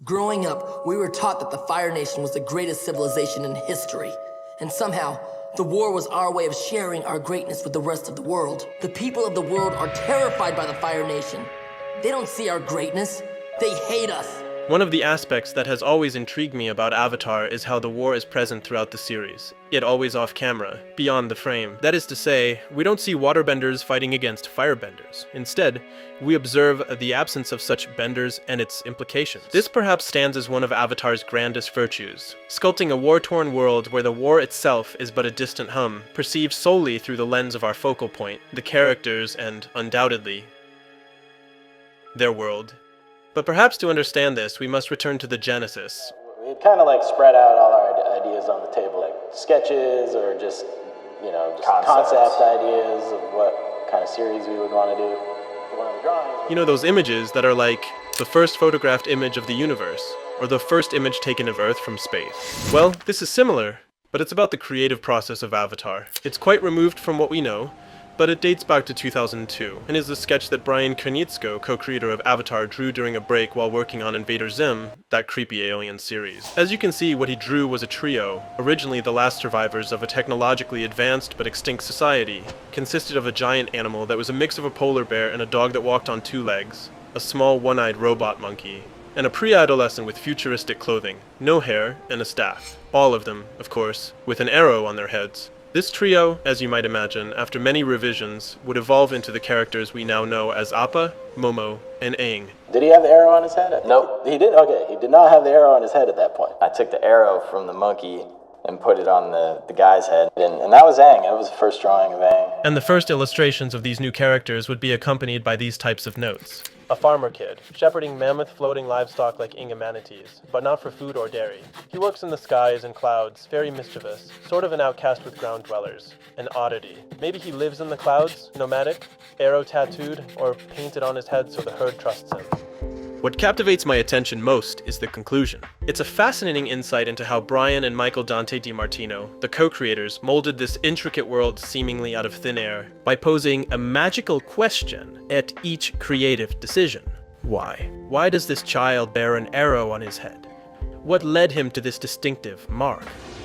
Growing up, we were taught that the Fire Nation was the greatest civilization in history. And somehow, the war was our way of sharing our greatness with the rest of the world. The people of the world are terrified by the Fire Nation. They don't see our greatness. They hate us. One of the aspects that has always intrigued me about Avatar is how the war is present throughout the series, yet always off camera, beyond the frame. That is to say, we don't see waterbenders fighting against firebenders. Instead, we observe the absence of such benders and its implications. This perhaps stands as one of Avatar's grandest virtues, sculpting a war-torn world where the war itself is but a distant hum, perceived solely through the lens of our focal point, the characters, and, undoubtedly, their world. But perhaps to understand this, we must return to the genesis. We kind of spread out all our ideas on the table, like sketches or just concept ideas of what kind of series we would want to do. One of the drawings. You know, those images that are like the first photographed image of the universe, or the first image taken of Earth from space. Well, this is similar, but it's about the creative process of Avatar. It's quite removed from what we know, but it dates back to 2002, and is a sketch that Brian Konietzko, co-creator of Avatar, drew during a break while working on Invader Zim, that creepy alien series. As you can see, what he drew was a trio, originally the last survivors of a technologically advanced but extinct society, consisted of a giant animal that was a mix of a polar bear and a dog that walked on two legs, a small one-eyed robot monkey, and a pre-adolescent with futuristic clothing, no hair, and a staff. All of them, of course, with an arrow on their heads. This trio, as you might imagine, after many revisions, would evolve into the characters we now know as Appa, Momo, and Aang. Did he have the arrow on his head? Nope. He did? Okay, he did not have the arrow on his head at that point. I took the arrow from the monkey and put it on the guy's head. And that was Aang. That was the first drawing of Aang. And the first illustrations of these new characters would be accompanied by these types of notes. A farmer kid, shepherding mammoth floating livestock like Inga manatees, but not for food or dairy. He works in the skies and clouds, very mischievous, sort of an outcast with ground dwellers. An oddity. Maybe he lives in the clouds, nomadic, arrow tattooed, or painted on his head so the herd trusts him. What captivates my attention most is the conclusion. It's a fascinating insight into how Brian and Michael Dante DiMartino, the co-creators, molded this intricate world seemingly out of thin air by posing a magical question at each creative decision. Why? Why does this child bear an arrow on his head? What led him to this distinctive mark?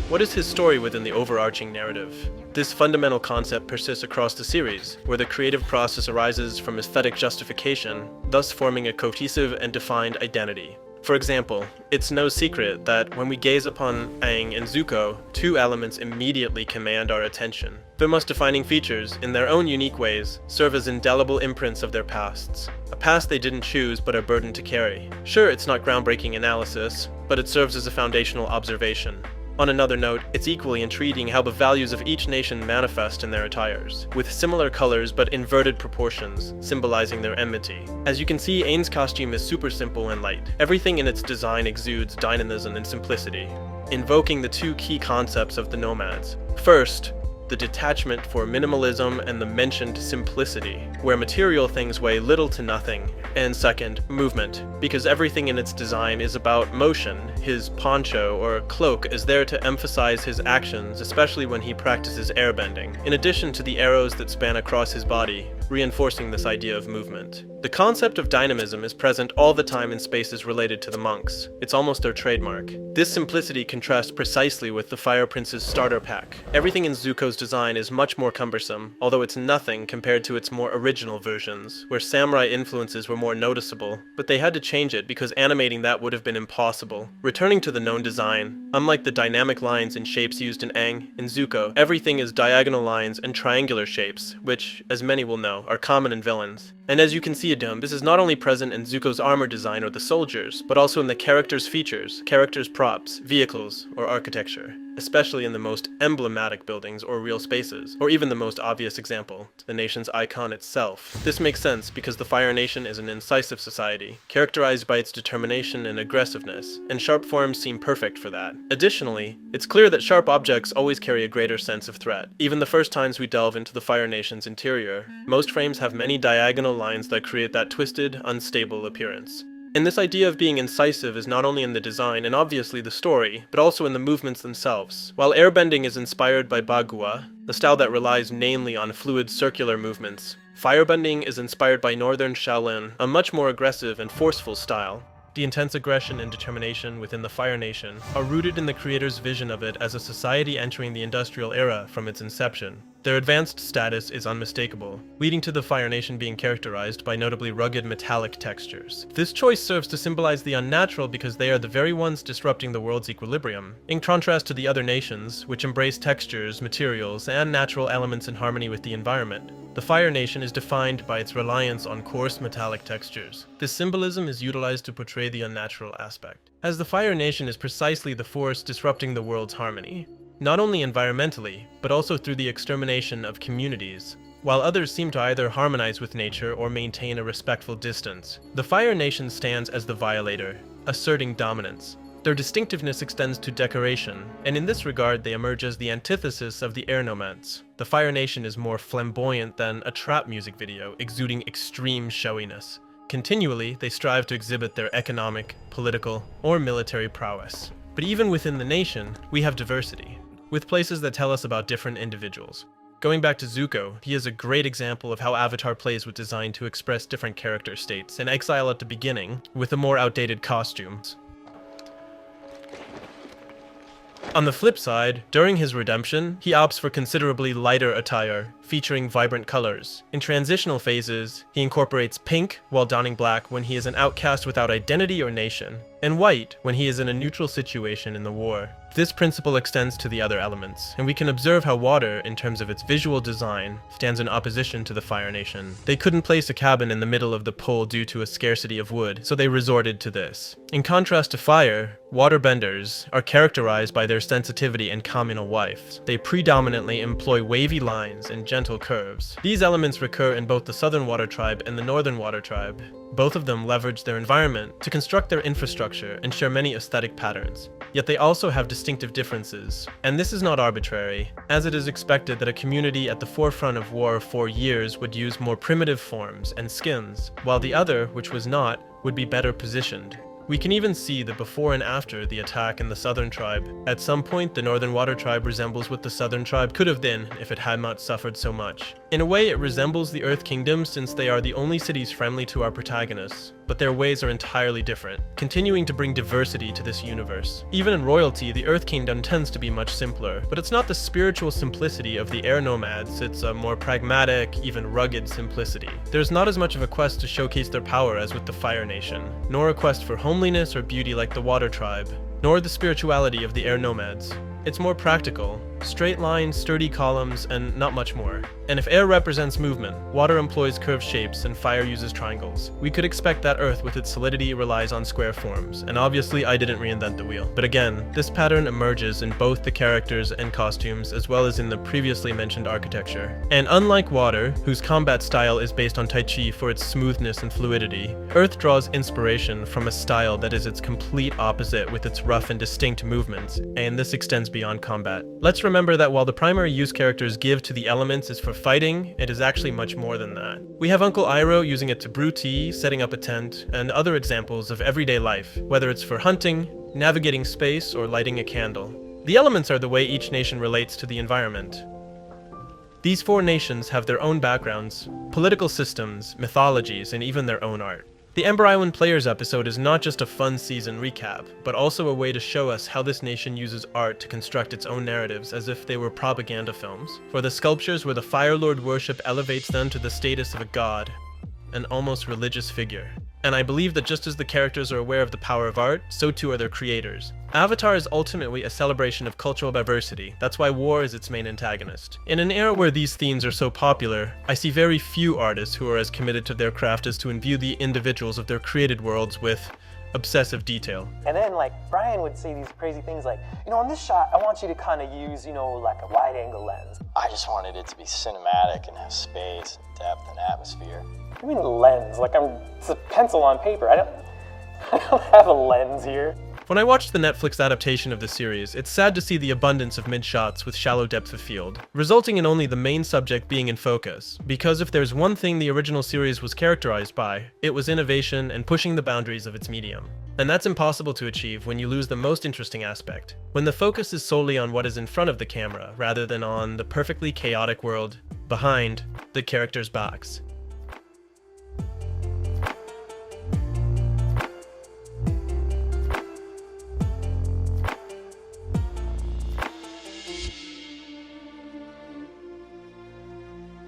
What is his story within the overarching narrative? This fundamental concept persists across the series, where the creative process arises from aesthetic justification, thus forming a cohesive and defined identity. For example, it's no secret that when we gaze upon Aang and Zuko, two elements immediately command our attention. Their most defining features, in their own unique ways, serve as indelible imprints of their pasts. A past they didn't choose but are burdened to carry. Sure, it's not groundbreaking analysis, but it serves as a foundational observation. On another note, it's equally intriguing how the values of each nation manifest in their attires, with similar colors but inverted proportions, symbolizing their enmity. As you can see, Aang's costume is super simple and light. Everything in its design exudes dynamism and simplicity, invoking the two key concepts of the nomads. First, the detachment for minimalism and the mentioned simplicity, where material things weigh little to nothing. And second, movement, because everything in its design is about motion. His poncho or cloak is there to emphasize his actions, especially when he practices airbending, in addition to the arrows that span across his body, reinforcing this idea of movement. The concept of dynamism is present all the time in spaces related to the monks. It's almost their trademark. This simplicity contrasts precisely with the Fire Prince's starter pack. Everything in Zuko's design is much more cumbersome, although it's nothing compared to its more original versions, where samurai influences were more noticeable, but they had to change it because animating that would have been impossible. Returning to the known design, unlike the dynamic lines and shapes used in Aang, in Zuko, everything is diagonal lines and triangular shapes, which, as many will know, are common in villains. And as you can see, Adum, this is not only present in Zuko's armor design or the soldiers, but also in the characters' features, characters' props, vehicles, or architecture, especially in the most emblematic buildings or real spaces, or even the most obvious example, the nation's icon itself. This makes sense because the Fire Nation is an incisive society, characterized by its determination and aggressiveness, and sharp forms seem perfect for that. Additionally, it's clear that sharp objects always carry a greater sense of threat. Even the first times we delve into the Fire Nation's interior, most frames have many diagonal lines that create that twisted, unstable appearance. And this idea of being incisive is not only in the design and obviously the story, but also in the movements themselves. While airbending is inspired by Bagua, a style that relies mainly on fluid circular movements, firebending is inspired by Northern Shaolin, a much more aggressive and forceful style. the intense aggression and determination within the Fire Nation are rooted in the creator's vision of it as a society entering the industrial era from its inception. Their advanced status is unmistakable, leading to the Fire Nation being characterized by notably rugged metallic textures. This choice serves to symbolize the unnatural because they are the very ones disrupting the world's equilibrium, in contrast to the other nations, which embrace textures, materials, and natural elements in harmony with the environment. The Fire Nation is defined by its reliance on coarse metallic textures. This symbolism is utilized to portray the unnatural aspect, as the Fire Nation is precisely the force disrupting the world's harmony. Not only environmentally, but also through the extermination of communities. While others seem to either harmonize with nature or maintain a respectful distance, the Fire Nation stands as the violator, asserting dominance. Their distinctiveness extends to decoration, and in this regard they emerge as the antithesis of the Air Nomads. The Fire Nation is more flamboyant than a trap music video, exuding extreme showiness. Continually, they strive to exhibit their economic, political, or military prowess. But even within the nation, we have diversity, with places that tell us about different individuals. Going back to Zuko, he is a great example of how Avatar plays with design to express different character states, and exile at the beginning, with the more outdated costumes. On the flip side, during his redemption, he opts for considerably lighter attire, featuring vibrant colors. In transitional phases, he incorporates pink while donning black when he is an outcast without identity or nation, and white when he is in a neutral situation in the war. This principle extends to the other elements, and we can observe how water, in terms of its visual design, stands in opposition to the Fire Nation. They couldn't place a cabin in the middle of the pole due to a scarcity of wood, so they resorted to this. In contrast to fire, waterbenders are characterized by their sensitivity and communal life. They predominantly employ wavy lines and gentle curves. These elements recur in both the Southern Water Tribe and the Northern Water Tribe. Both of them leverage their environment to construct their infrastructure and share many aesthetic patterns. Yet they also have distinctive differences. And this is not arbitrary, as it is expected that a community at the forefront of war for years would use more primitive forms and skins, while the other, which was not, would be better positioned. We can even see the before and after the attack in the Southern Tribe. At some point, the Northern Water Tribe resembles what the Southern Tribe could have been if it had not suffered so much. In a way, it resembles the Earth Kingdom since they are the only cities friendly to our protagonists, but their ways are entirely different, continuing to bring diversity to this universe. Even in royalty, the Earth Kingdom tends to be much simpler, but it's not the spiritual simplicity of the Air Nomads, it's a more pragmatic, even rugged simplicity. There's not as much of a quest to showcase their power as with the Fire Nation, nor a quest for homeliness or beauty like the Water Tribe, nor the spirituality of the Air Nomads. It's more practical, straight lines, sturdy columns, and not much more. And if air represents movement, water employs curved shapes, and fire uses triangles, we could expect that Earth with its solidity relies on square forms, and obviously I didn't reinvent the wheel. But again, this pattern emerges in both the characters and costumes, as well as in the previously mentioned architecture. And unlike water, whose combat style is based on Tai Chi for its smoothness and fluidity, Earth draws inspiration from a style that is its complete opposite with its rough and distinct movements, and this extends beyond combat. Let's remember that while the primary use characters give to the elements is for fighting, it is actually much more than that. We have Uncle Iroh using it to brew tea, setting up a tent, and other examples of everyday life, whether it's for hunting, navigating space, or lighting a candle. The elements are the way each nation relates to the environment. These four nations have their own backgrounds, political systems, mythologies, and even their own art. The Ember Island Players episode is not just a fun season recap, but also a way to show us how this nation uses art to construct its own narratives as if they were propaganda films. For the sculptures where the Fire Lord worship elevates them to the status of a god, an almost religious figure. And I believe that just as the characters are aware of the power of art, so too are their creators. Avatar is ultimately a celebration of cultural diversity, that's why war is its main antagonist. In an era where these themes are so popular, I see very few artists who are as committed to their craft as to imbue the individuals of their created worlds with obsessive detail. And then Brian would say these crazy things like, on this shot, I want you to kind of use, like a wide angle lens. I just wanted it to be cinematic and have space, and depth, and atmosphere. I mean lens, it's a pencil on paper. I don't have a lens here. When I watched the Netflix adaptation of the series, it's sad to see the abundance of mid-shots with shallow depth of field, resulting in only the main subject being in focus, because if there's one thing the original series was characterized by, it was innovation and pushing the boundaries of its medium. And that's impossible to achieve when you lose the most interesting aspect, when the focus is solely on what is in front of the camera, rather than on the perfectly chaotic world behind the characters' backs.